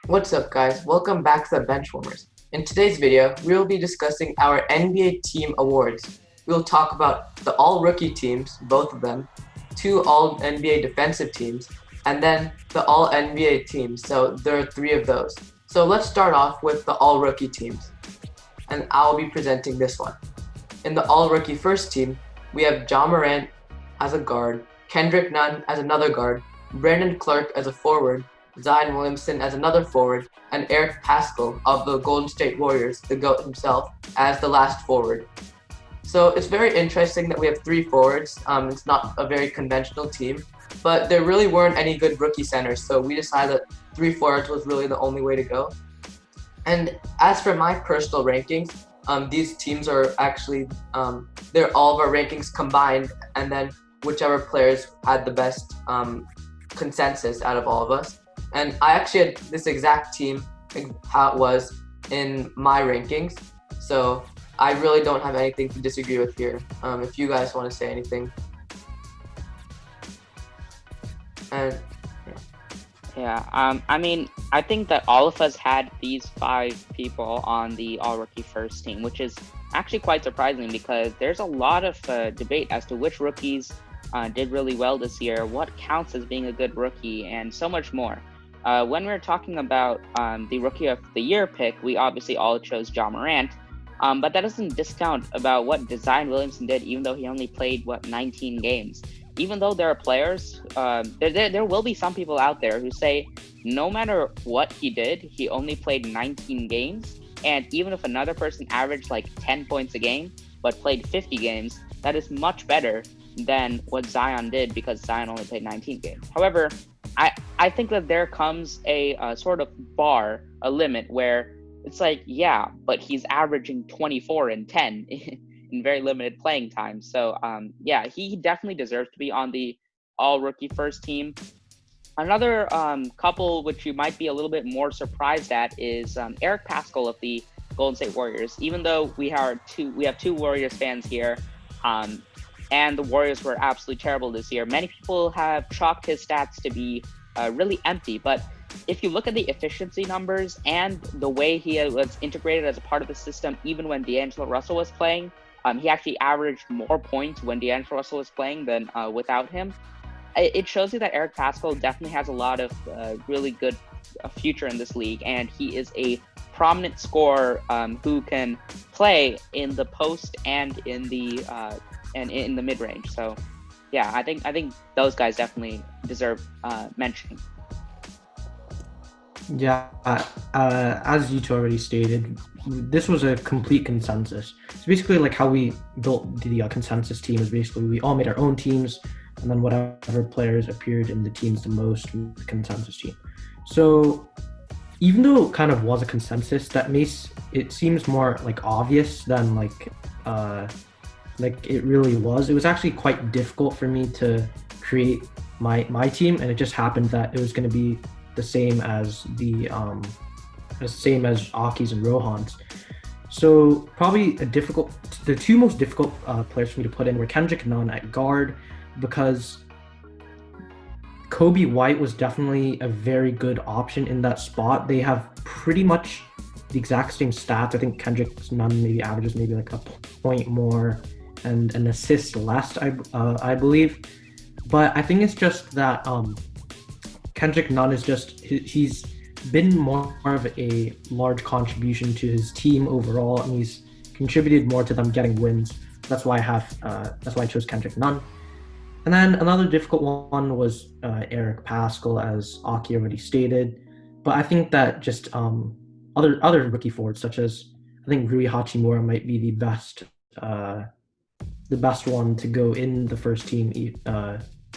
What's up, guys? Welcome back to the Benchwarmers. In today's video, we will be discussing our NBA team awards. We will talk about the all-rookie teams, both of them, two all-NBA defensive teams, and then the all-NBA teams. So there are three of those. So let's start off with the all-rookie teams, and I'll be presenting this one. In the all-rookie first team, we have Ja Morant as a guard, Kendrick Nunn as another guard, Brandon Clark as a forward, Zion Williamson as another forward, and Eric Paschall of the Golden State Warriors, the GOAT himself, as the last forward. So it's very interesting that we have three forwards. It's not a very conventional team, but there really weren't any good rookie centers, so we decided that three forwards was really the only way to go. And as for my personal rankings, these teams are actually, they're all of our rankings combined, and then whichever players had the best consensus out of all of us. And I actually had this exact team, how it was in my rankings. So I really don't have anything to disagree with here. If you guys want to say anything. And I think that all of us had these five people on the all-rookie first team, which is actually quite surprising because there's a lot of debate as to which rookies did really well this year, what counts as being a good rookie, and so much more. When we're talking about the Rookie of the Year pick, we obviously all chose Ja Morant, but that doesn't discount about what Zion Williamson did, even though he only played, 19 games. Even though there are players, there will be some people out there who say no matter what he did, he only played 19 games. And even if another person averaged like 10 points a game, but played 50 games, that is much better than what Zion did because Zion only played 19 games. However, I think that there comes a sort of bar, a limit where it's like, yeah, but he's averaging 24 and 10 in very limited playing time. So yeah, he definitely deserves to be on the all rookie first team. Another couple which you might be a little bit more surprised at is Eric Paschall of the Golden State Warriors. Even though we have two Warriors fans here, and the Warriors were absolutely terrible this year, many people have chalked his stats to be really empty. But if you look at the efficiency numbers and the way he was integrated as a part of the system, even when D'Angelo Russell was playing, he actually averaged more points when D'Angelo Russell was playing than without him. It shows you that Eric Paschall definitely has a lot of really good future in this league, and he is a prominent scorer who can play in the post and in the mid range. So, yeah, I think those guys definitely deserve mentioning. Yeah, as you two already stated, this was a complete consensus. So basically, like how we built the consensus team is basically we all made our own teams, and then whatever players appeared in the teams the most, the consensus team. So even though it kind of was a consensus, that makes it seems more like obvious than like it really was. It was actually quite difficult for me to create my team, and it just happened that it was going to be the same as Aki's and Rohan's. So probably the two most difficult players for me to put in were Kendrick Nunn at guard, because Kobe White was definitely a very good option in that spot. They have pretty much the exact same stats. I think Kendrick Nunn maybe averages maybe like a point more and an assist less, I believe. But I think it's just that Kendrick Nunn is he's been more of a large contribution to his team overall, and he's contributed more to them getting wins. That's why I chose Kendrick Nunn. And then another difficult one was Eric Paschall, as Aki already stated. But I think that just other rookie forwards, such as I think Rui Hachimura might be the best one to go in the first team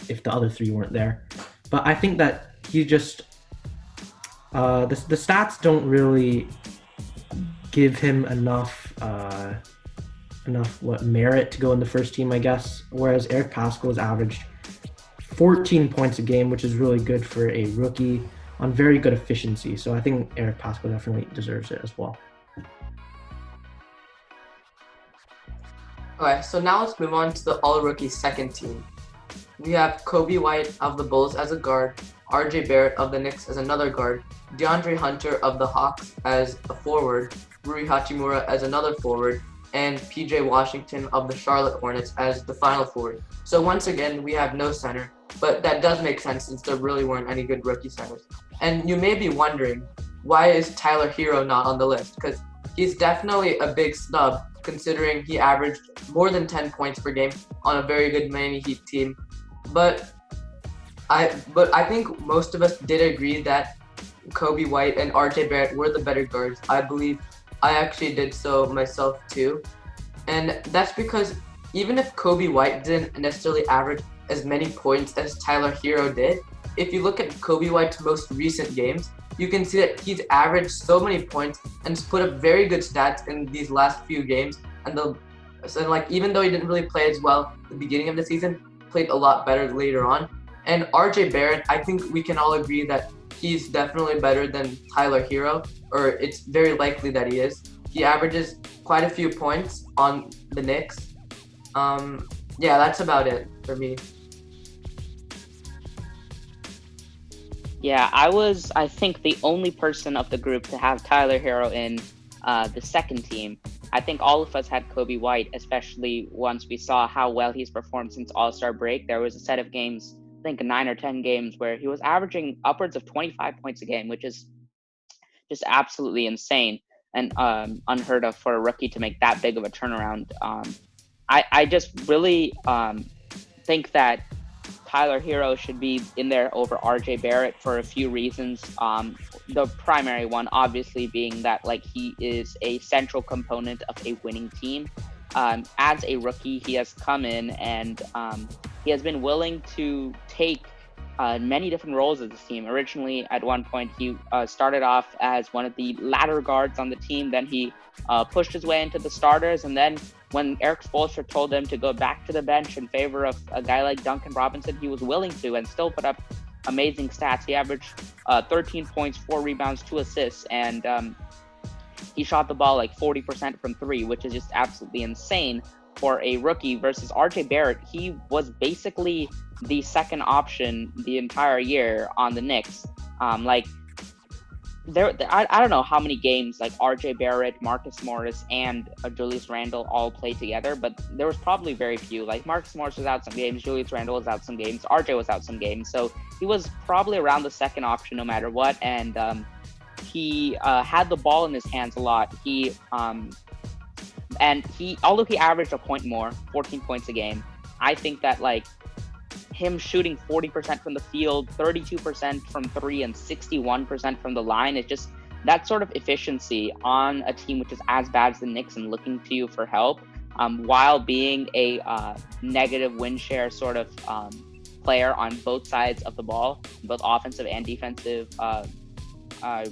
if the other three weren't there. But I think that he just the stats don't really give him enough merit to go in the first team, I guess. Whereas Eric Paschall has averaged 14 points a game, which is really good for a rookie on very good efficiency. So I think Eric Paschall definitely deserves it as well. Okay, so now let's move on to the all-rookie second team. We have Kobe White of the Bulls as a guard, RJ Barrett of the Knicks as another guard, Deandre Hunter of the Hawks as a forward, Rui Hachimura as another forward, and PJ Washington of the Charlotte Hornets as the final forward. So once again, we have no center, but that does make sense since there really weren't any good rookie centers. And you may be wondering, why is Tyler Hero not on the list? Because he's definitely a big snub considering he averaged more than 10 points per game on a very good Miami Heat team. But I think most of us did agree that Kobe White and RJ Barrett were the better guards. I believe I actually did so myself too. And that's because even if Kobe White didn't necessarily average as many points as Tyler Hero did, if you look at Kobe White's most recent games, you can see that he's averaged so many points and has put up very good stats in these last few games. And even though he didn't really play as well at the beginning of the season, played a lot better later on. And RJ Barrett, I think we can all agree that he's definitely better than Tyler Hero, or it's very likely that he is. He averages quite a few points on the Knicks. Yeah, that's about it for me. Yeah, I think, the only person of the group to have Tyler Hero in the second team. I think all of us had Kobe White, especially once we saw how well he's performed since All-Star break. There was a set of games, I think 9 or 10 games, where he was averaging upwards of 25 points a game, which is just absolutely insane and unheard of for a rookie to make that big of a turnaround. I just really think that Tyler Hero should be in there over RJ Barrett for a few reasons. The primary one, obviously, being that he is a central component of a winning team. As a rookie, he has come in and he has been willing to take many different roles of this team. Originally, at one point, he started off as one of the ladder guards on the team. Then he pushed his way into the starters. And then when Eric Spoelstra told him to go back to the bench in favor of a guy like Duncan Robinson, he was willing to and still put up amazing stats. He averaged 13 points, 4 rebounds, 2 assists, and he shot the ball 40% from 3, which is just absolutely insane for a rookie. Versus RJ Barrett, he was basically the second option the entire year on the Knicks. I don't know how many games RJ Barrett, Marcus Morris, and Julius Randle all played together, but there was probably very few. Marcus Morris was out some games, Julius Randle was out some games, RJ was out some games, so he was probably around the second option no matter what. And he had the ball in his hands a lot. Although he averaged a point more, 14 points a game, I think that him shooting 40% from the field, 32% from 3, and 61% from the line is just that sort of efficiency on a team which is as bad as the Knicks and looking to you for help, while being a negative win share sort of player on both sides of the ball, both offensive and defensive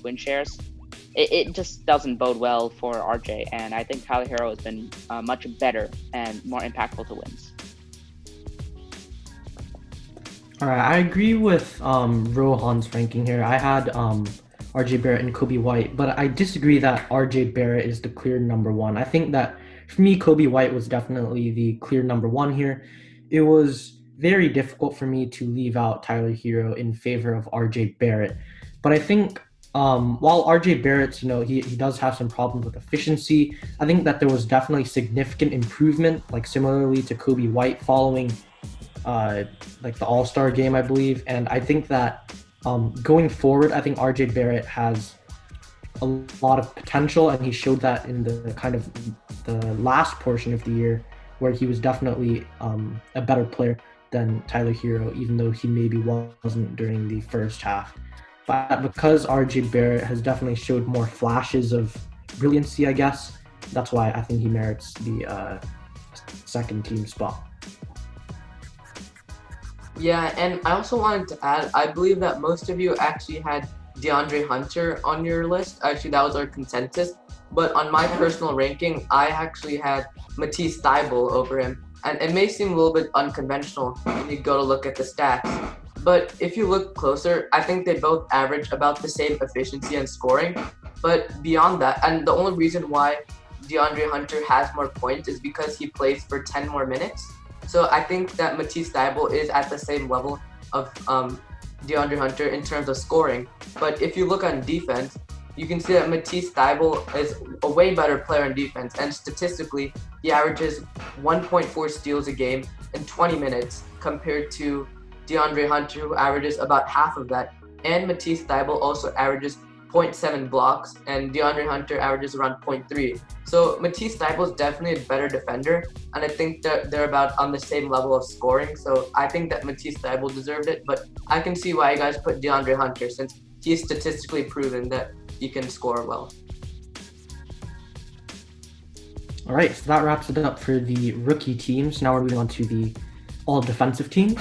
win shares. It just doesn't bode well for RJ, and I think Tyler Hero has been much better and more impactful to wins. All right, I agree with Rohan's ranking here. I had RJ Barrett and Kobe White, but I disagree that RJ Barrett is the clear number one. I think that for me, Kobe White was definitely the clear number one here. It was very difficult for me to leave out Tyler Hero in favor of RJ Barrett, but I think while RJ Barrett's, he does have some problems with efficiency, I think that there was definitely significant improvement, similarly to Kobe White following the All-Star game, I believe. And I think that going forward, I think RJ Barrett has a lot of potential, and he showed that in the kind of the last portion of the year where he was definitely a better player than Tyler Hero, even though he maybe wasn't during the first half. But because RJ Barrett has definitely showed more flashes of brilliancy, I guess, that's why I think he merits the second team spot. Yeah, and I also wanted to add, I believe that most of you actually had Deandre Hunter on your list. Actually, that was our consensus. But on my personal ranking, I actually had Matisse Thybulle over him. And it may seem a little bit unconventional when you go to look at the stats. But if you look closer, I think they both average about the same efficiency and scoring. But beyond that, and the only reason why Deandre Hunter has more points is because he plays for 10 more minutes. So I think that Matisse Thybulle is at the same level of DeAndre Hunter in terms of scoring, but if you look on defense, you can see that Matisse Thybulle is a way better player in defense, and statistically, he averages 1.4 steals a game in 20 minutes compared to DeAndre Hunter, who averages about half of that, and Matisse Thybulle also averages 0.7 blocks, and DeAndre Hunter averages around 0.3. So Matisse Thybulle is definitely a better defender, and I think that they're about on the same level of scoring. So I think that Matisse Thybulle deserved it, but I can see why you guys put DeAndre Hunter, since he's statistically proven that he can score well. All right, so that wraps it up for the rookie teams. Now we're moving on to the all defensive teams.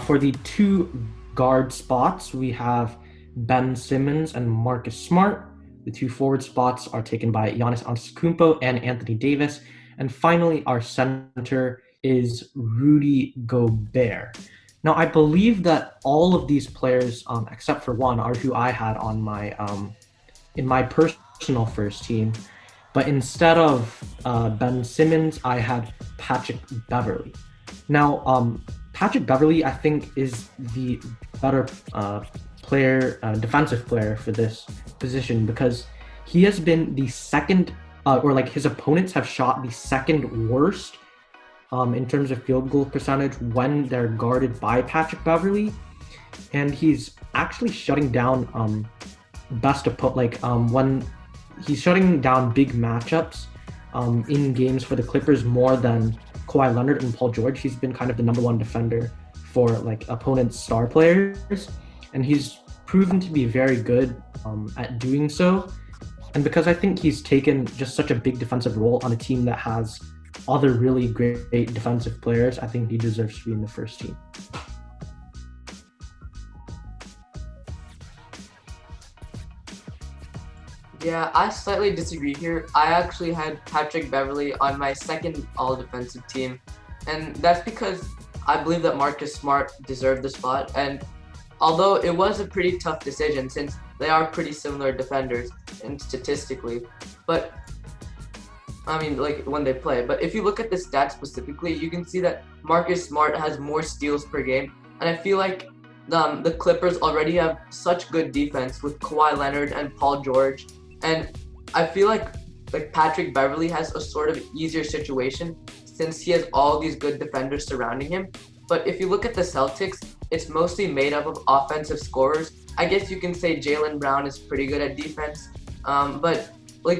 For the 2 guard spots, we have Ben Simmons and Marcus Smart. The 2 forward spots are taken by Giannis Antetokounmpo and Anthony Davis. And finally, our center is Rudy Gobert. Now, I believe that all of these players, except for one, are who I had on my in my personal first team. But instead of Ben Simmons, I had Patrick Beverly. Now, Patrick Beverly, I think, is the better player, defensive player for this position, because he has been the second, his opponents have shot the second worst in terms of field goal percentage when they're guarded by Patrick Beverly, and he's actually shutting down when he's shutting down big matchups in games for the Clippers more than Kawhi Leonard and Paul George. He's been kind of the number 1 defender for opponents' star players, and he's proven to be very good at doing so. And because I think he's taken just such a big defensive role on a team that has other really great defensive players, I think he deserves to be in the first team. Yeah, I slightly disagree here. I actually had Patrick Beverly on my second all-defensive team, and that's because I believe that Marcus Smart deserved the spot. And although it was a pretty tough decision, since they are pretty similar defenders and statistically, but I mean, when they play. But if you look at the stats specifically, you can see that Marcus Smart has more steals per game, and I feel like the Clippers already have such good defense with Kawhi Leonard and Paul George. And I feel like Patrick Beverly has a sort of easier situation since he has all these good defenders surrounding him. But if you look at the Celtics, it's mostly made up of offensive scorers. I guess you can say Jaylen Brown is pretty good at defense. But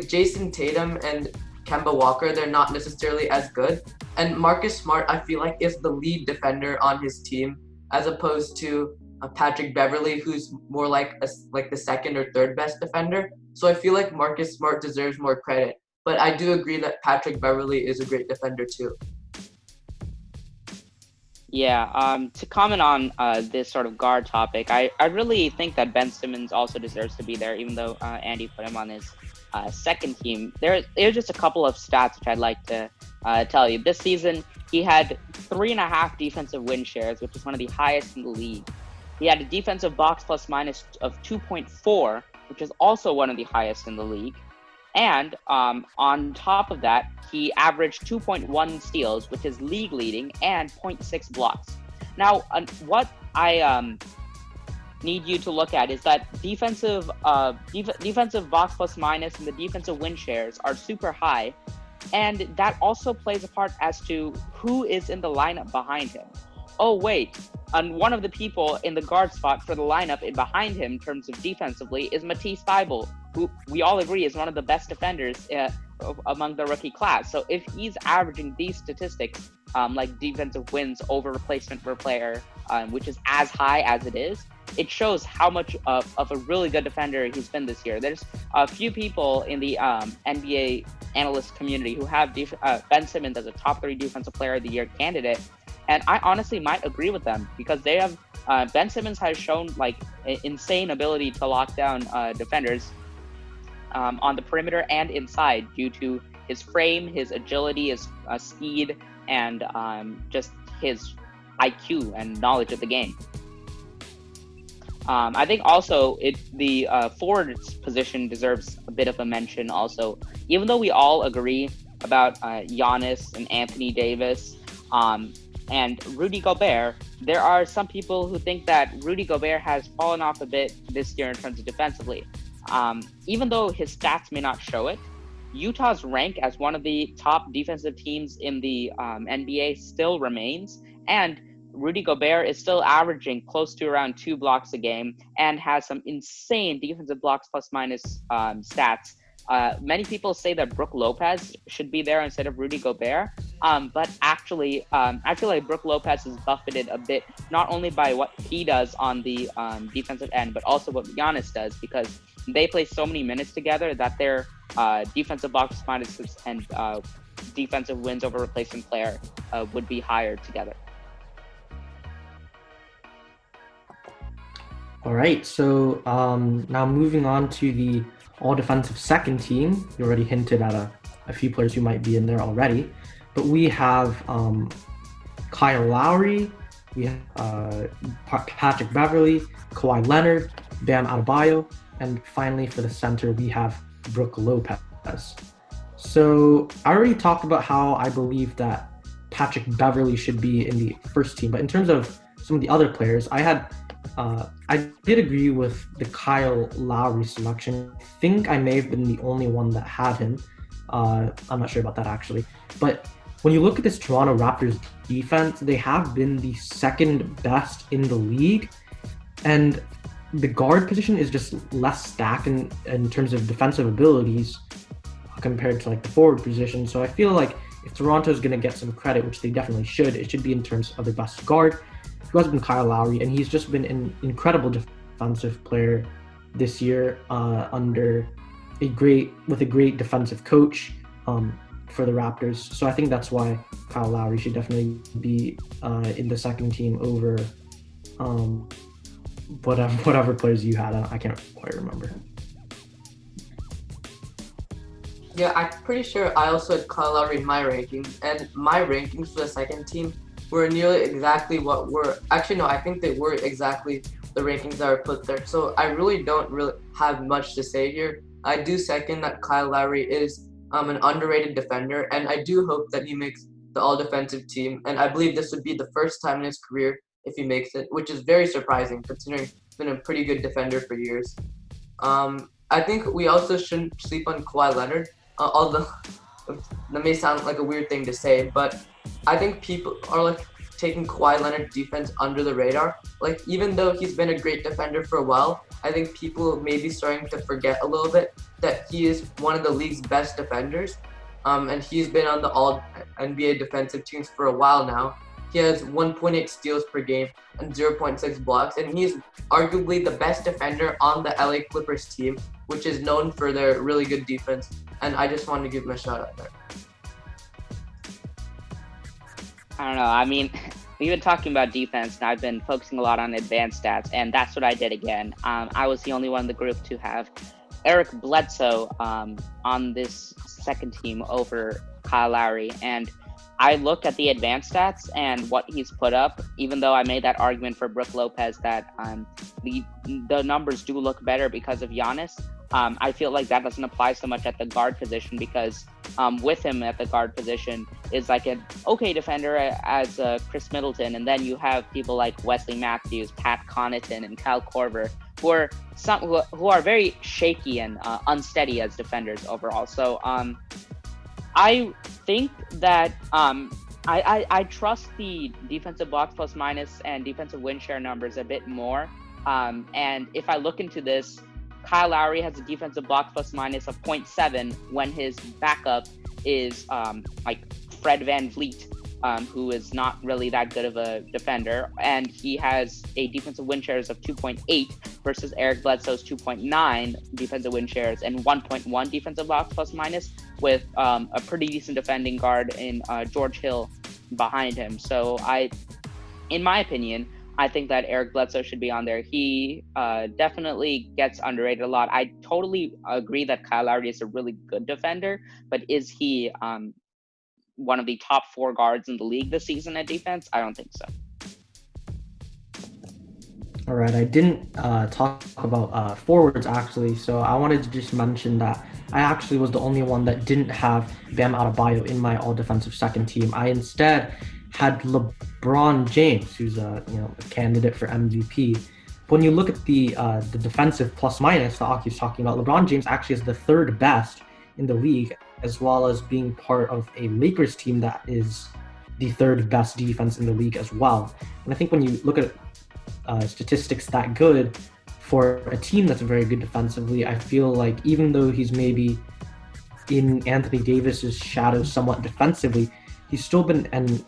Jason Tatum and Kemba Walker, they're not necessarily as good. And Marcus Smart, I feel like, is the lead defender on his team, as opposed to Patrick Beverly, who's more like the second or third best defender. So I feel like Marcus Smart deserves more credit. But I do agree that Patrick Beverly is a great defender too. Yeah, to comment on this sort of guard topic, I really think that Ben Simmons also deserves to be there, even though Andy put him on his second team. There's just a couple of stats which I'd like to tell you. This season, he had 3.5 defensive win shares, which is one of the highest in the league. He had a defensive box plus minus of 2.4, which is also one of the highest in the league. And on top of that, he averaged 2.1 steals, which is league leading, and 0.6 blocks. Now, what I need you to look at is that defensive box plus minus and the defensive win shares are super high. And that also plays a part as to who is in the lineup behind him. Oh, wait. And one of the people in the guard spot for the lineup and behind him in terms of defensively is Matisse Thybulle, who we all agree is one of the best defenders among the rookie class. So if he's averaging these statistics, like defensive wins over replacement per player, which is as high as it is, it shows how much of a really good defender he's been this year. There's a few people in the NBA analyst community who have Ben Simmons as a top 3 defensive player of the year candidate. And I honestly might agree with them, because they have Ben Simmons has shown insane ability to lock down defenders on the perimeter and inside due to his frame, his agility, his speed, and just his IQ and knowledge of the game. I think also the forwards position deserves a bit of a mention also. Even though we all agree about Giannis and Anthony Davis, and Rudy Gobert, there are some people who think that Rudy Gobert has fallen off a bit this year in terms of defensively. Even though his stats may not show it, Utah's rank as one of the top defensive teams in the NBA still remains, and Rudy Gobert is still averaging close to around 2 blocks a game and has some insane defensive blocks plus minus stats. Many people say that Brook Lopez should be there instead of Rudy Gobert, but actually, I feel like Brook Lopez is buffeted a bit, not only by what he does on the defensive end, but also what Giannis does, because they play so many minutes together that their defensive box minuses and defensive wins over replacement player would be higher together. All right, so now moving on to the all-defensive second team. You already hinted at a few players who might be in there already, but we have Kyle Lowry, we have Patrick Beverly, Kawhi Leonard, Bam Adebayo, and finally for the center we have Brook Lopez. So I already talked about how I believe that Patrick Beverly should be in the first team, but in terms of some of the other players, I did agree with the Kyle Lowry selection. I think I may have been the only one that had him. I'm not sure about that actually. But when you look at this Toronto Raptors defense, they have been the second best in the league. And the guard position is just less stacked in terms of defensive abilities compared to like the forward position. So I feel like if Toronto is going to get some credit, which they definitely should, it should be in terms of the best guard, who has been Kyle Lowry, and he's just been an incredible defensive player this year with a great defensive coach for the Raptors. So I think that's why Kyle Lowry should definitely be in the second team over whatever players you had. I can't quite remember. Yeah, I'm pretty sure I also had Kyle Lowry in my rankings, and my rankings for the second team were nearly exactly what were, actually no, I think they were exactly the rankings that were put there. So I don't really have much to say here. I do second that Kyle Lowry is an underrated defender, and I do hope that he makes the all-defensive team, and I believe this would be the first time in his career if he makes it, which is very surprising considering he's been a pretty good defender for years. I think we also shouldn't sleep on Kawhi Leonard, although that may sound like a weird thing to say, but I think people are like taking Kawhi Leonard's defense under the radar. Like, even though he's been a great defender for a while, I think people may be starting to forget a little bit that he is one of the league's best defenders. And he's been on the all NBA defensive teams for a while now. He has 1.8 steals per game and 0.6 blocks, and he's arguably the best defender on the LA Clippers team, which is known for their really good defense. And I just wanted to give him a shout out there. I don't know. I mean, we've been talking about defense, and I've been focusing a lot on advanced stats, and that's what I did again. I was the only one in the group to have Eric Bledsoe on this second team over Kyle Lowry, and I looked at the advanced stats and what he's put up, even though I made that argument for Brook Lopez that the numbers do look better because of Giannis. I feel like that doesn't apply so much at the guard position, because with him at the guard position is like an okay defender as Chris Middleton, and then you have people like Wesley Matthews, Pat Connaughton, and Kyle Korver, who are very shaky and unsteady as defenders overall. So I think that I trust the defensive box plus minus and defensive win share numbers a bit more. And if I look into this, Kyle Lowry has a defensive box plus minus of 0.7 when his backup is like Fred VanVleet, who is not really that good of a defender. And he has a defensive win shares of 2.8 versus Eric Bledsoe's 2.9 defensive win shares and 1.1 defensive box plus minus, with a pretty decent defending guard in George Hill behind him. So in my opinion, I think that Eric Bledsoe should be on there. He definitely gets underrated a lot. I totally agree that Kyle Lowry is a really good defender, but is he one of the top 4 guards in the league this season at defense? I don't think so. All right, I didn't talk about forwards actually, so I wanted to just mention that I actually was the only one that didn't have Bam Adebayo in my all-defensive second team. I instead had LeBron James, who's a a candidate for MVP. When you look at the defensive plus minus that Aki's talking about, LeBron James actually is the third best in the league, as well as being part of a Lakers team that is the third best defense in the league as well. And I think when you look at statistics that good for a team that's very good defensively, I feel like even though he's maybe in Anthony Davis's shadow somewhat defensively, he's still been an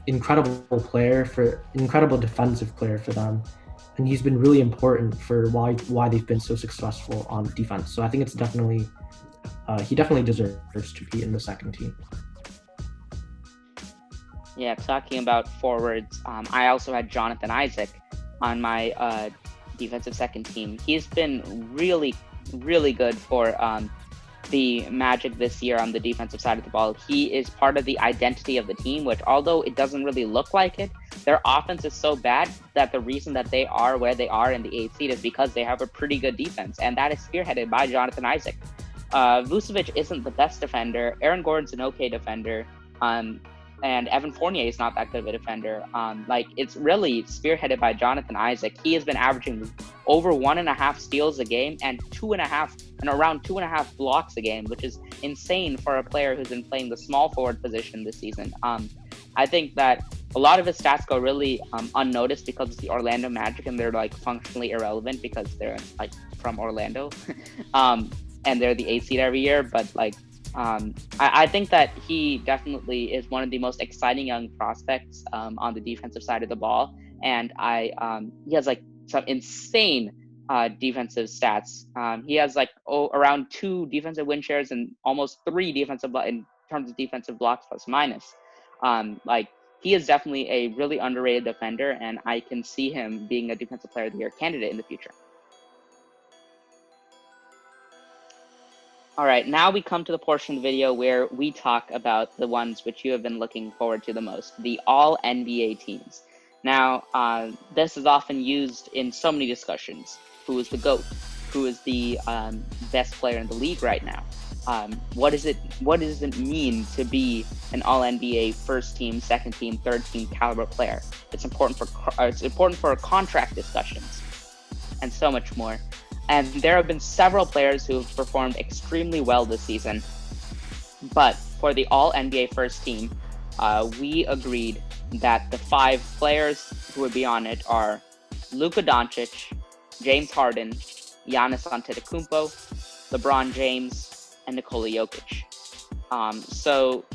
incredible defensive player for them, and he's been really important for why they've been so successful on defense. So I think it's definitely he definitely deserves to be in the second team. Yeah, talking about forwards, I also had Jonathan Isaac on my defensive second team. He's been really, really good for the Magic this year on the defensive side of the ball. He is part of the identity of the team, which although it doesn't really look like it, their offense is so bad that the reason that they are where they are in the 8th seed is because they have a pretty good defense, and that is spearheaded by Jonathan Isaac. Vucevic isn't the best defender. Aaron Gordon's an okay defender. And Evan Fournier is not that good of a defender. It's really spearheaded by Jonathan Isaac. He has been averaging over 1.5 steals a game and around 2.5 blocks a game, which is insane for a player who's been playing the small forward position this season. I think that a lot of his stats go really unnoticed because it's the Orlando Magic and they're functionally irrelevant because they're from Orlando, and they're the 8th seed every year. But I think that he definitely is one of the most exciting young prospects on the defensive side of the ball, and he has some insane defensive stats. He has around 2 defensive win shares and almost 3 in terms of defensive blocks plus minus. He is definitely a really underrated defender, and I can see him being a defensive player of the year candidate in the future. All right, now we come to the portion of the video where we talk about the ones which you have been looking forward to the most, the all NBA teams. Now, this is often used in so many discussions. Who is the GOAT? Who is the best player in the league right now? What does it mean to be an all NBA first team, second team, third team caliber player? It's important for contract discussions and so much more. And there have been several players who have performed extremely well this season. But for the All-NBA first team, we agreed that the 5 players who would be on it are Luca Doncic, James Harden, Giannis Antetokounmpo, LeBron James, and Nikola Jokic. So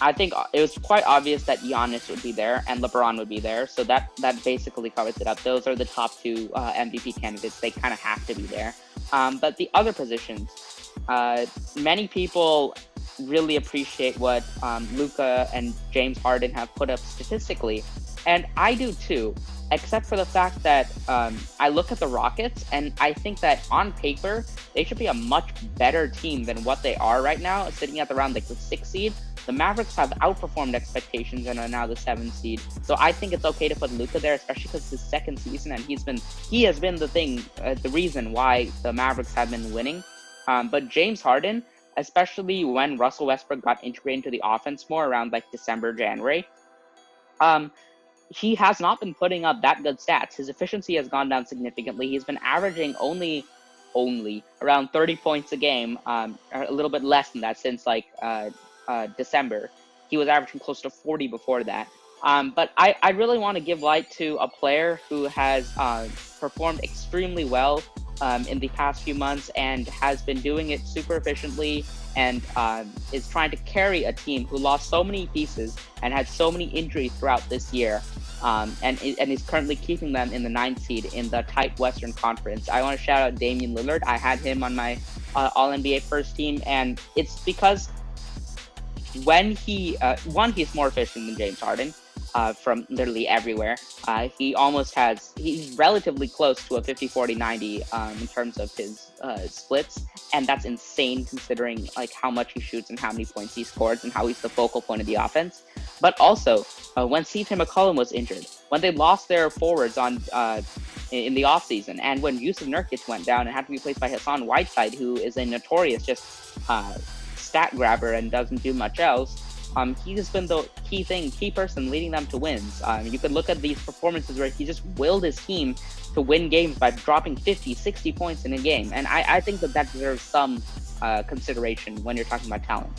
I think it was quite obvious that Giannis would be there and LeBron would be there. So that basically covers it up. Those are the top 2 MVP candidates. They kind of have to be there. But the other positions, many people really appreciate what Luca and James Harden have put up statistically. And I do too, except for the fact that I look at the Rockets and I think that on paper, they should be a much better team than what they are right now, sitting at around the 6th seed. The Mavericks have outperformed expectations and are now the 7th seed. So I think it's okay to put Luca there, especially because it's his second season and he has been the reason why the Mavericks have been winning. But James Harden, especially when Russell Westbrook got integrated into the offense more around December, January, he has not been putting up that good stats. His efficiency has gone down significantly. He's been averaging only around 30 points a game, a little bit less than that since December. He was averaging close to 40 before that. But I really want to give light to a player who has performed extremely well in the past few months and has been doing it super efficiently and is trying to carry a team who lost so many pieces and had so many injuries throughout this year, and is currently keeping them in the 9th seed in the tight Western Conference. I want to shout out Damian Lillard. I had him on my All-NBA first team, and it's because when he's more efficient than James Harden from literally everywhere. He's relatively close to a 50-40-90 in terms of his splits, and that's insane considering how much he shoots and how many points he scores and how he's the focal point of the offense. But also, when CJ McCollum was injured, when they lost their forwards in the offseason, and when Yusuf Nurkic went down and had to be replaced by Hassan Whiteside, who is a notorious stat grabber and doesn't do much else, he has been the key person leading them to wins. You could look at these performances where he just willed his team to win games by dropping 50, 60 points in a game. And I think that deserves some consideration when you're talking about talent.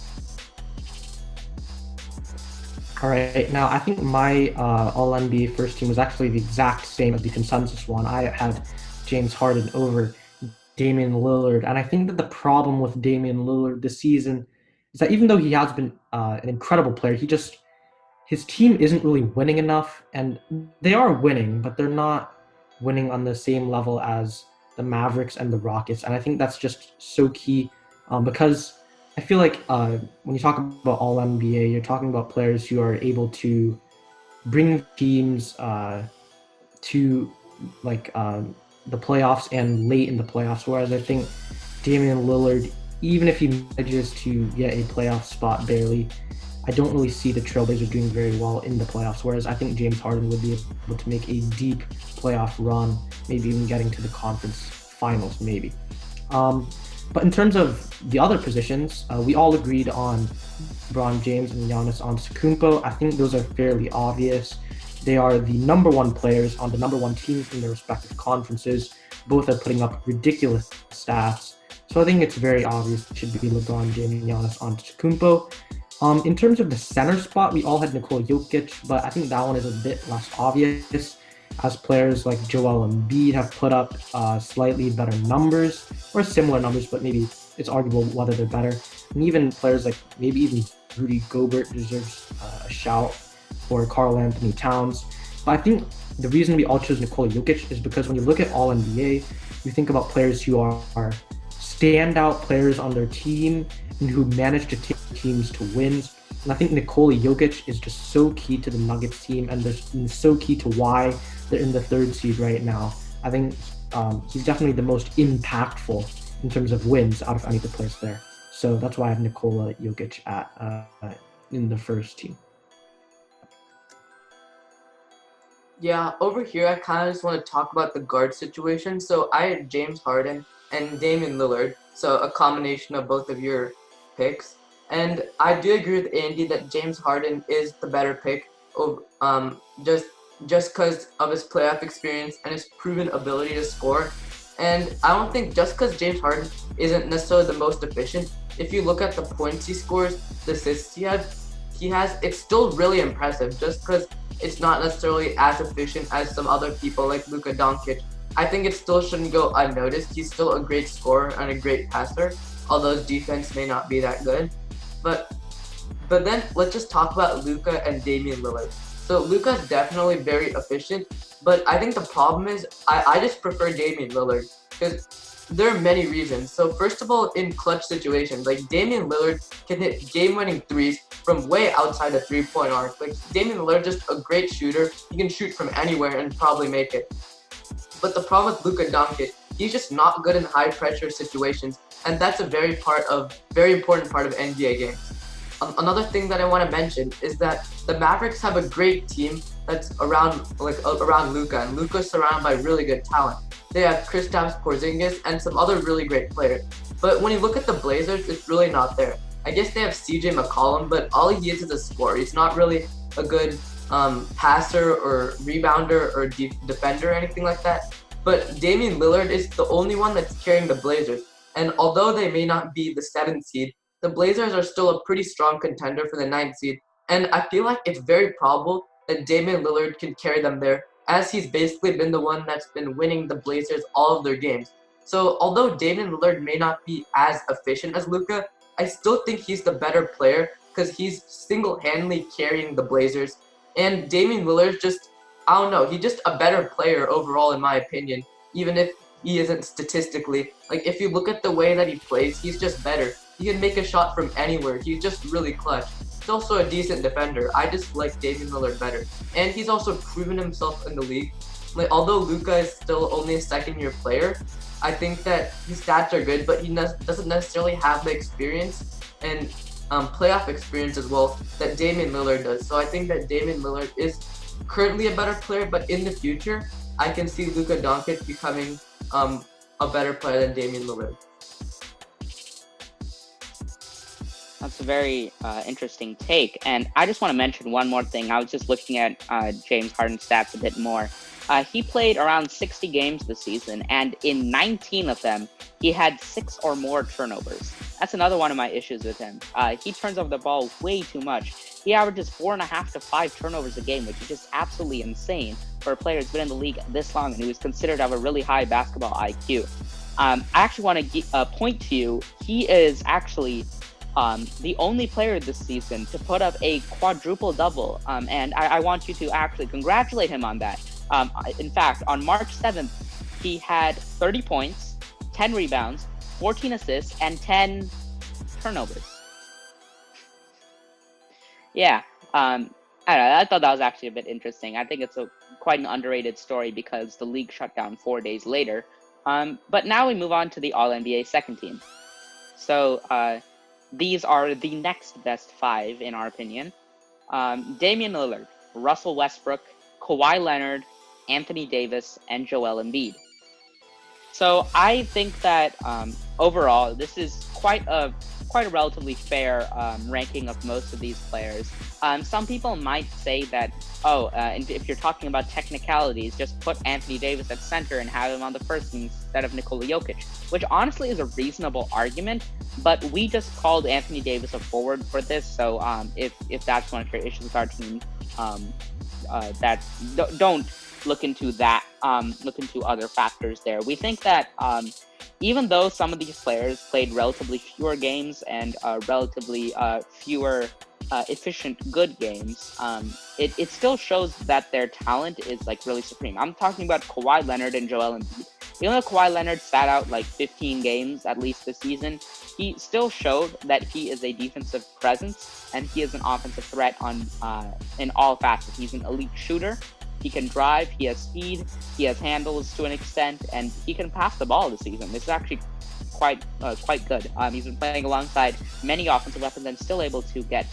All right, now I think my All-NBA first team was actually the exact same as the consensus one. I had James Harden over Damian Lillard, and I think that the problem with Damian Lillard this season is that even though he has been an incredible player, his team isn't really winning enough, and they are winning, but they're not winning on the same level as the Mavericks and the Rockets, and I think that's just so key because I feel like when you talk about All NBA, you're talking about players who are able to bring teams to like the playoffs and late in the playoffs. Whereas I think Damian Lillard, even if he manages to get a playoff spot barely, I don't really see the Trailblazers doing very well in the playoffs. Whereas I think James Harden would be able to make a deep playoff run, maybe even getting to the conference finals, maybe. But in terms of the other positions, we all agreed on LeBron James and Giannis Antetokounmpo. I think those are fairly obvious. They are the number one players on the number one teams in their respective conferences. Both are putting up ridiculous stats. So I think it's very obvious it should be LeBron James and Giannis Antetokounmpo. In terms of the center spot, we all had Nikola Jokic, but I think that one is a bit less obvious, as players like Joel Embiid have put up slightly better numbers, or similar numbers, but maybe it's arguable whether they're better. And even players like maybe even Rudy Gobert deserves a shout, or Karl Anthony Towns. But I think the reason we all chose Nikola Jokic is because when you look at All NBA, you think about players who are standout players on their team and who manage to take teams to wins. And I think Nikola Jokic is just so key to the Nuggets team, and so key to why they're in the third seed right now. I think he's definitely the most impactful in terms of wins out of any of the players there. So that's why I have Nikola Jokic at in the first team. Yeah, over here I kind of just want to talk about the guard situation. So I had James Harden and Damian Lillard, so a combination of both of your picks. And I do agree with Andy that James Harden is the better pick, just because of his playoff experience and his proven ability to score. And I don't think just because James Harden isn't necessarily the most efficient, if you look at the points he scores, the assists he has, it's still really impressive just because it's not necessarily as efficient as some other people like Luca Doncic. I think it still shouldn't go unnoticed. He's still a great scorer and a great passer, although his defense may not be that good. But then let's just talk about Luca and Damian Lillard. So Luca's definitely very efficient, but I think the problem is I just prefer Damian Lillard because there are many reasons. So first of all, in clutch situations, like Damian Lillard can hit game-winning threes from way outside the three-point arc. Like Damian Lillard, just a great shooter. He can shoot from anywhere and probably make it. But the problem with Luca Doncic, he's just not good in high-pressure situations, and that's a very important part of NBA games. Another thing that I want to mention is that the Mavericks have a great team that's around Luca, and Luca's surrounded by really good talent. They have Kristaps Porzingis and some other really great players. But when you look at the Blazers, it's really not there. I guess they have CJ McCollum, but all he is a scorer. He's not really a good passer or rebounder or defender or anything like that. But Damian Lillard is the only one that's carrying the Blazers. And although they may not be the 7th seed, the Blazers are still a pretty strong contender for the 9th seed. And I feel like it's very probable that Damian Lillard can carry them there, as he's basically been the one that's been winning the Blazers all of their games. So although Damian Lillard may not be as efficient as Luca, I still think he's the better player because he's single-handedly carrying the Blazers. And Damian Lillard's just, I don't know, he's just a better player overall in my opinion, even if he isn't statistically. Like if you look at the way that he plays, he's just better. He can make a shot from anywhere. He's just really clutch. He's also a decent defender. I just like Damian Lillard better. And he's also proven himself in the league. Like although Luca is still only a second-year player, I think that his stats are good, but he doesn't necessarily have the experience and playoff experience as well that Damian Lillard does. So I think that Damian Lillard is currently a better player, but in the future, I can see Luca Doncic becoming a better player than Damian Lillard. That's a very interesting take. And I just want to mention one more thing. I was just looking at James Harden's stats a bit more. He played around 60 games this season, and in 19 of them, he had 6 or more turnovers. That's another one of my issues with him. He turns over the ball way too much. He averages 4.5 to 5 turnovers a game, which is just absolutely insane for a player who's been in the league this long and who is considered to have a really high basketball IQ. I actually want to point to you, he is actually the only player this season to put up a quadruple double, and I want you to actually congratulate him on that. In fact, on March 7th, he had 30 points, 10 rebounds, 14 assists, and 10 turnovers. Yeah, I don't know, I thought that was actually a bit interesting. I think it's quite an underrated story because the league shut down 4 days later. But now we move on to the All-NBA second team. So these are the next best 5 in our opinion. Damian Lillard, Russell Westbrook, Kawhi Leonard, Anthony Davis, and Joel Embiid. So I think that overall, this is quite a relatively fair ranking of most of these players. Some people might say that, and if you're talking about technicalities, just put Anthony Davis at center and have him on the first team instead of Nikola Jokic, which honestly is a reasonable argument, but we just called Anthony Davis a forward for this, so if that's one of your issues with our team, don't look into that, look into other factors there. We think that even though some of these players played relatively fewer games and relatively fewer efficient good games, it still shows that their talent is like really supreme. I'm talking about Kawhi Leonard and Joel Embiid. Even though Kawhi Leonard sat out like 15 games at least this season, he still showed that he is a defensive presence and he is an offensive threat in all facets. He's an elite shooter. He can drive, he has speed, he has handles to an extent, and he can pass the ball this season. This is actually quite good. He's been playing alongside many offensive weapons and still able to get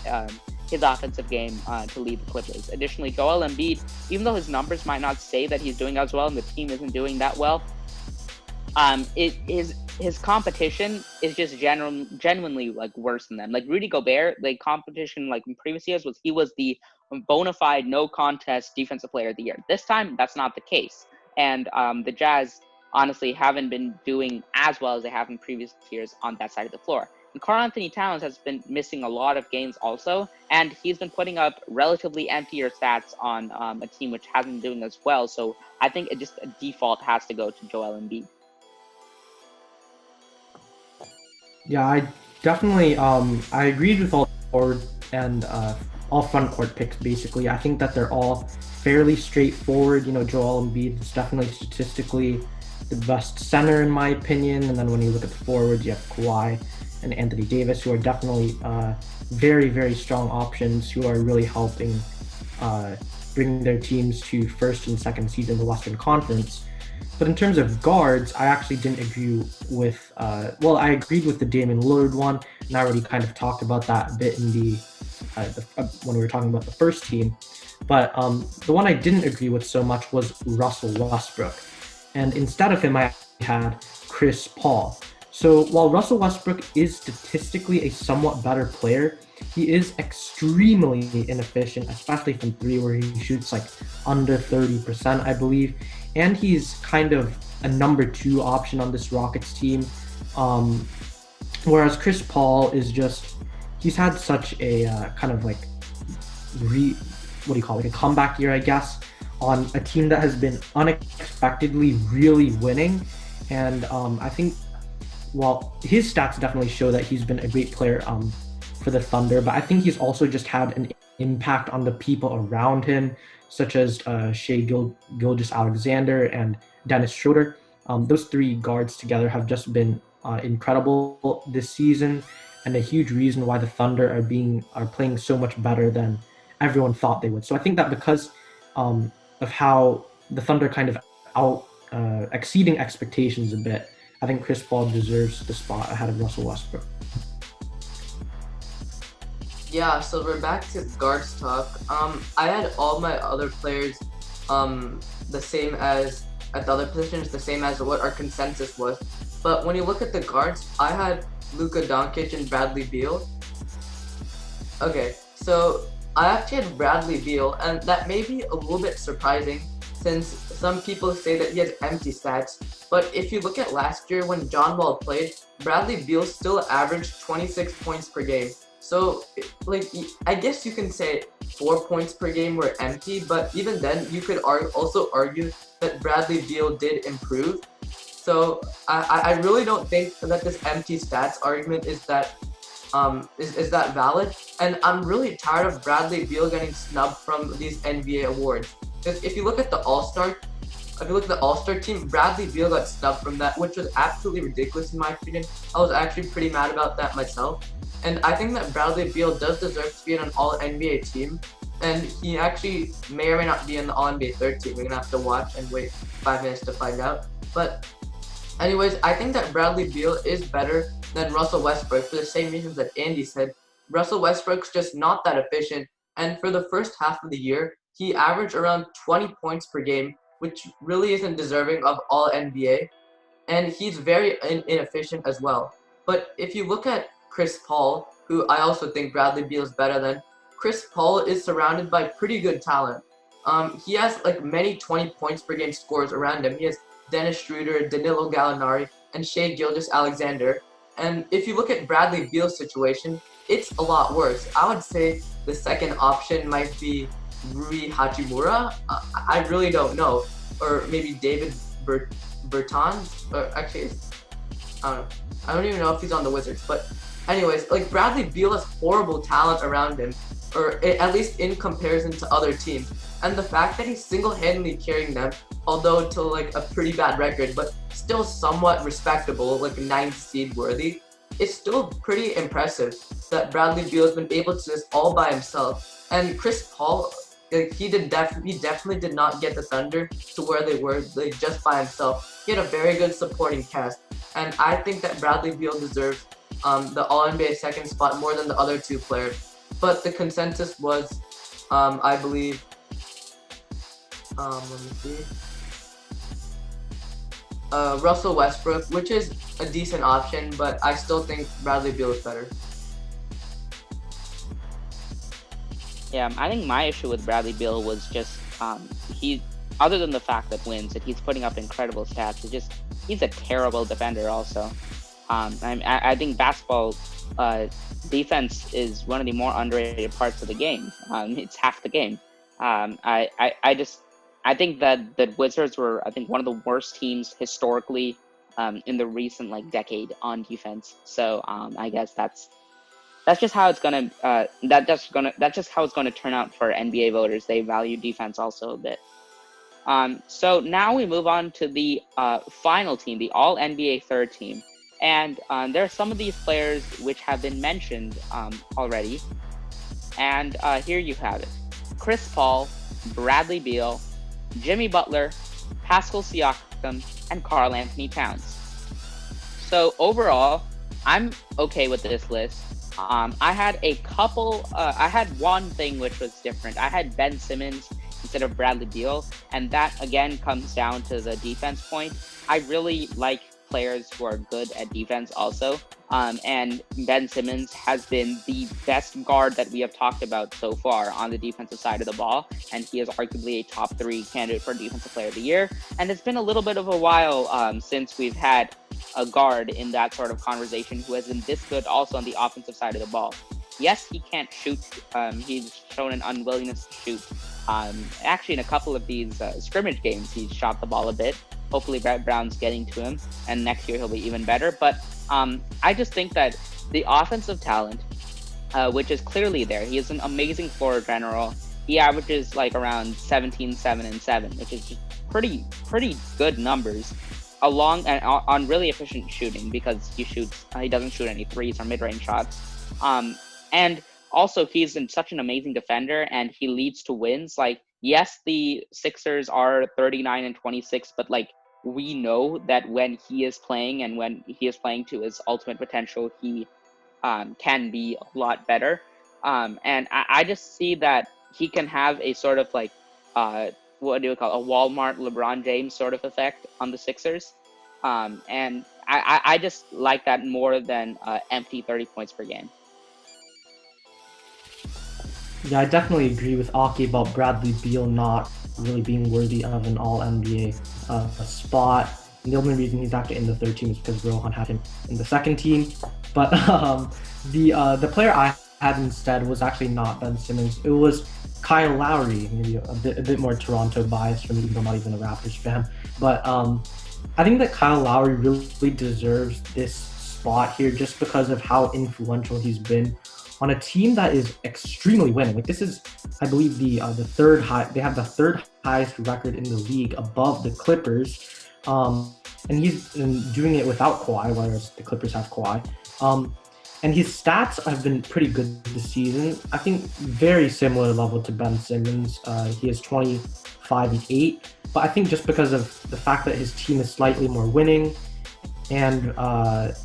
his offensive game to lead the Clippers. Additionally, Joel Embiid, even though his numbers might not say that he's doing as well and the team isn't doing that well, his competition is just genuinely like worse than them. Like Rudy Gobert, the competition like in previous years he was the bona fide no contest defensive player of the year. This time that's not the case, and the Jazz honestly haven't been doing as well as they have in previous years on that side of the floor. And Karl Anthony Towns has been missing a lot of games also, and he's been putting up relatively emptier stats on a team which hasn't been doing as well. So I think it just a default has to go to Joel Embiid. Yeah, I definitely I agreed with all forward and all front court picks basically. I think that they're all fairly straightforward. You know, Joel Embiid is definitely statistically the best center in my opinion, and then when you look at the forwards, you have Kawhi and Anthony Davis, who are definitely very, very strong options who are really helping bring their teams to first and second seed in the Western Conference. But in terms of guards, I actually didn't agree with, I agreed with the Damian Lillard one, and I already kind of talked about that a bit in when we were talking about the first team. But the one I didn't agree with so much was Russell Westbrook. And instead of him, I had Chris Paul. So while Russell Westbrook is statistically a somewhat better player, he is extremely inefficient, especially from three, where he shoots like under 30%, I believe. And he's kind of a number 2 option on this Rockets team. Whereas Chris Paul is just, he's had such a kind of like, a comeback year, I guess, on a team that has been unexpectedly really winning. And I think, well, his stats definitely show that he's been a great player for the Thunder, but I think he's also just had an impact on the people around him, such as Shai Gilgeous-Alexander and Dennis Schroeder. Those 3 guards together have just been incredible this season, and a huge reason why the Thunder are playing so much better than everyone thought they would. So I think that because of how the Thunder kind of exceeding expectations a bit, I think Chris Paul deserves the spot ahead of Russell Westbrook. Yeah, so we're back to guards talk. I had all my other players the same as at the other positions, the same as what our consensus was. But when you look at the guards, I had Luca Doncic and Bradley Beal. Okay, so I actually had Bradley Beal, and that may be a little bit surprising since some people say that he has empty stats. But if you look at last year when John Wall played, Bradley Beal still averaged 26 points per game. So, like, I guess you can say 4 points per game were empty, but even then, you could also argue that Bradley Beal did improve. So, I really don't think that this empty stats argument is that valid? And I'm really tired of Bradley Beal getting snubbed from these NBA awards. Because if you look at the All-Star team, Bradley Beal got snubbed from that, which was absolutely ridiculous in my opinion. I was actually pretty mad about that myself. And I think that Bradley Beal does deserve to be in an All-NBA team. And he actually may or may not be in the All-NBA third team. We're gonna have to watch and wait 5 minutes to find out. But anyways, I think that Bradley Beal is better than Russell Westbrook for the same reasons that Andy said. Russell Westbrook's just not that efficient, and for the first half of the year, he averaged around 20 points per game, which really isn't deserving of all NBA, and he's very inefficient as well. But if you look at Chris Paul, who I also think Bradley Beal is better than, Chris Paul is surrounded by pretty good talent. He has like many 20 points per game scores around him. He has Dennis Schroeder, Danilo Gallinari, and Shai Gilgeous-Alexander. And if you look at Bradley Beal's situation, it's a lot worse. I would say the second option might be Rui Hachimura. I really don't know. Or maybe David Bertans. Or actually, I don't know. I don't even know if he's on the Wizards. But anyways, like Bradley Beal has horrible talent around him, or at least in comparison to other teams. And the fact that he's single-handedly carrying them, although to like a pretty bad record, but still somewhat respectable, like 9th seed worthy, it's still pretty impressive that Bradley Beal has been able to do this all by himself. And Chris Paul, like, he definitely did not get the Thunder to where they were like, just by himself. He had a very good supporting cast, and I think that Bradley Beal deserves the All-NBA second spot more than the other two players. But the consensus was, I believe, let me see. Russell Westbrook, which is a decent option, but I still think Bradley Beal is better. Yeah, I think my issue with Bradley Beal was just he, other than the fact that wins, that he's putting up incredible stats. He's a terrible defender also. I think basketball defense is one of the more underrated parts of the game. It's half the game. I think that the Wizards were, I think, one of the worst teams historically in the recent like decade on defense. So I guess that's just how it's gonna that's just how it's gonna turn out for NBA voters. They value defense also a bit. So now we move on to the final team, the All NBA third team, and there are some of these players which have been mentioned already. And here you have it: Chris Paul, Bradley Beal, Jimmy Butler, Paschall Siakam, and Karl Anthony Towns. So overall, I'm okay with this list. I had I had one thing which was different. I had Ben Simmons instead of Bradley Beal, and that again comes down to the defense point. I really like players who are good at defense also. And Ben Simmons has been the best guard that we have talked about so far on the defensive side of the ball, and he is arguably a top 3 candidate for Defensive Player of the Year. And it's been a little bit of a while since we've had a guard in that sort of conversation who has been this good also on the offensive side of the ball. Yes, he can't shoot. He's shown an unwillingness to shoot. Actually, in a couple of these scrimmage games, he's shot the ball a bit. Hopefully, Brett Brown's getting to him, and next year he'll be even better. But I just think that the offensive talent, which is clearly there, he is an amazing floor general. He averages like around 17, 7, and 7, which is just pretty good numbers, along and on really efficient shooting because he doesn't shoot any threes or mid-range shots. And also, he's such an amazing defender, and he leads to wins. Like, yes, the Sixers are 39 and 26, but like, we know that when he is playing and when he is playing to his ultimate potential, he can be a lot better. And I just see that he can have a sort of like, what do you call it, a Walmart LeBron James sort of effect on the Sixers. And I just like that more than empty 30 points per game. Yeah, I definitely agree with Aki about Bradley Beal not really being worthy of an All NBA spot. And the only reason he's actually in the third team is because Rohan had him in the second team. But the player I had instead was actually not Ben Simmons. It was Kyle Lowry, maybe a bit more Toronto bias for me, even though I'm not even a Raptors fan. But I think that Kyle Lowry really deserves this spot here just because of how influential he's been on a team that is extremely winning. Like this is, I believe, the third high. They have the third highest record in the league, above the Clippers, and he's doing it without Kawhi, whereas the Clippers have Kawhi. And his stats have been pretty good this season. I think very similar level to Ben Simmons. He has 25 and 8, but I think just because of the fact that his team is slightly more winning, and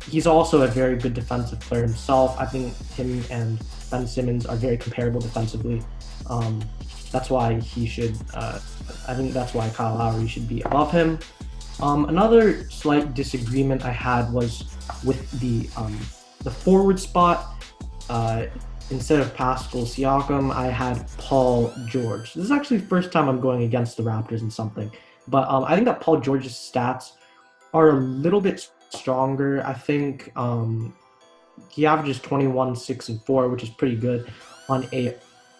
he's also a very good defensive player himself. I think him and Ben Simmons are very comparable defensively. That's why he should. I think that's why Kyle Lowry should be above him. Another slight disagreement I had was with the forward spot. Instead of Paschall Siakam, I had Paul George. This is actually the first time I'm going against the Raptors in something, but I think that Paul George's stats are a little bit stronger. I think he averages 21, 6, and 4, which is pretty good on a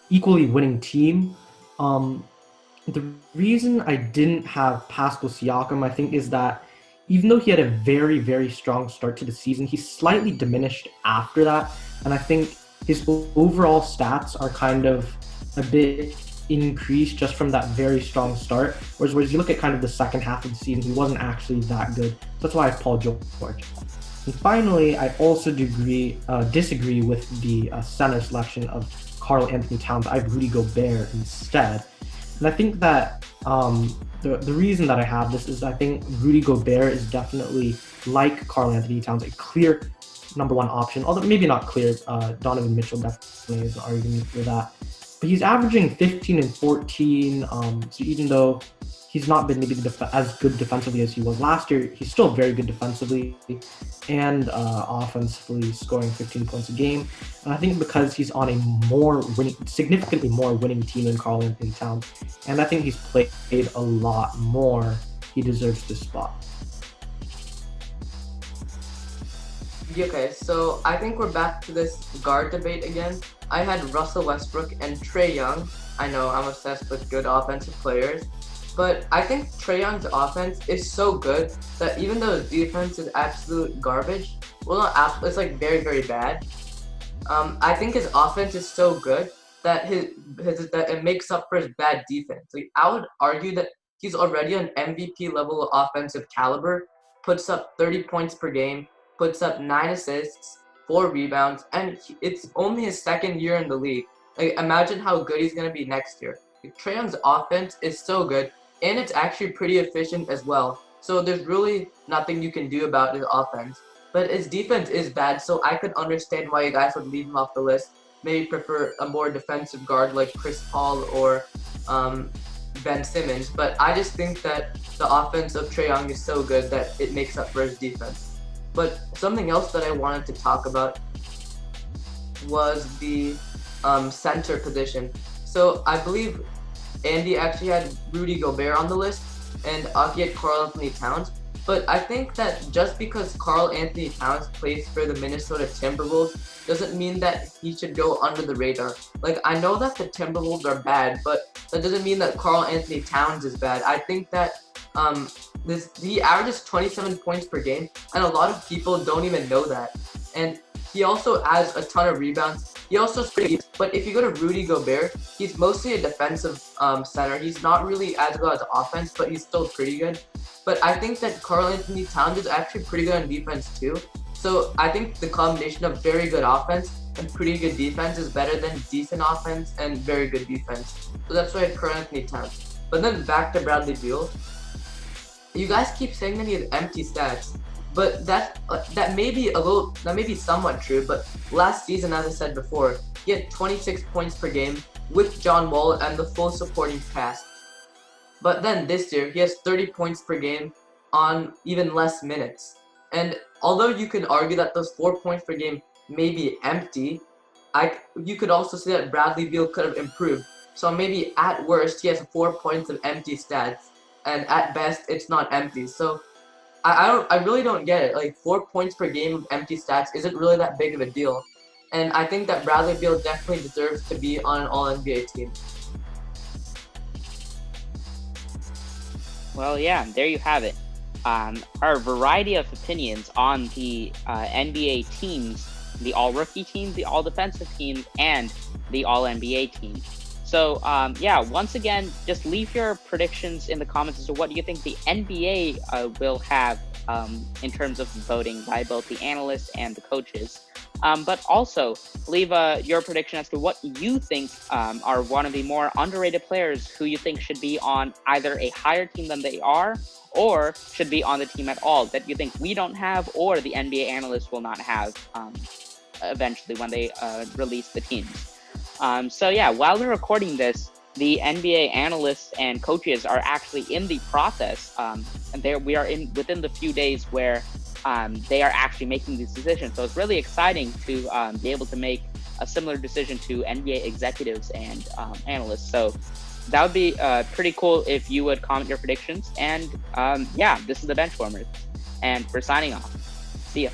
equally winning team. The reason I didn't have Paschall Siakam, I think, is that even though he had a very, very strong start to the season, he's slightly diminished after that. And I think his overall stats are kind of a bit increased just from that very strong start. Whereas you look at kind of the second half of the season, he wasn't actually that good. So that's why I have Paul George. And finally, I also disagree with the center selection of Karl Anthony Towns. I have Rudy Gobert instead. And I think that the reason that I have this is I think Rudy Gobert is definitely, like Karl Anthony Towns, a clear number one option. Although maybe not clear. Donovan Mitchell definitely is an argument for that. But he's averaging 15 and 14. So even though he's not been maybe as good defensively as he was last year, he's still very good defensively and offensively, scoring 15 points a game. And I think because he's on a significantly more winning team than Karl Anthony Towns, and I think he's played a lot more, he deserves this spot. Okay, so I think we're back to this guard debate again. I had Russell Westbrook and Trae Young. I know I'm obsessed with good offensive players, but I think Trae Young's offense is so good that even though his defense is absolute garbage, well, not absolute, it's like very, very bad. I think his offense is so good that that it makes up for his bad defense. Like, I would argue that he's already an MVP level offensive caliber, puts up 30 points per game, puts up 9 assists, 4 rebounds, and it's only his second year in the league. Like, imagine how good he's going to be next year. Like, Trae Young's offense is so good, and it's actually pretty efficient as well. So there's really nothing you can do about his offense. But his defense is bad, so I could understand why you guys would leave him off the list. Maybe prefer a more defensive guard like Chris Paul or Ben Simmons. But I just think that the offense of Trae Young is so good that it makes up for his defense. But something else that I wanted to talk about was the center position. So I believe Andy actually had Rudy Gobert on the list, and Aki had Karl Anthony Towns. But I think that just because Karl Anthony Towns plays for the Minnesota Timberwolves doesn't mean that he should go under the radar. Like, I know that the Timberwolves are bad, but that doesn't mean that Karl Anthony Towns is bad. I think that he averages 27 points per game, and a lot of people don't even know that. And he also has a ton of rebounds. He also is pretty good. But if you go to Rudy Gobert, he's mostly a defensive center. He's not really as good as offense, but he's still pretty good. But I think that Karl Anthony Towns is actually pretty good on defense too. So I think the combination of very good offense and pretty good defense is better than decent offense and very good defense. So that's why I have Karl Anthony Towns. But then back to Bradley Beal. You guys keep saying that he has empty stats, but that may be somewhat true. But last season, as I said before, he had 26 points per game with John Wall and the full supporting cast. But then this year, he has 30 points per game on even less minutes. And although you can argue that those 4 points per game may be empty, you could also say that Bradley Beal could have improved. So maybe at worst he has 4 points of empty stats, and at best it's not empty. So I really don't get it. Like 4 points per game of empty stats isn't really that big of a deal. And I think that Bradley Beal definitely deserves to be on an All-NBA team. Well, yeah, there you have it. Our variety of opinions on the NBA teams, the all-rookie teams, the all-defensive teams, and the all-NBA team. So, yeah, once again, just leave your predictions in the comments as to what you think the NBA will have in terms of voting by both the analysts and the coaches. But also leave your prediction as to what you think are one of the more underrated players who you think should be on either a higher team than they are or should be on the team at all that you think we don't have or the NBA analysts will not have eventually when they release the teams. So yeah, while we're recording this, the NBA analysts and coaches are actually in the process, and we are within the few days where they are actually making these decisions. So it's really exciting to be able to make a similar decision to NBA executives and analysts. So that would be pretty cool if you would comment your predictions. And yeah, this is the Benchwarmers, and we're signing off. See ya.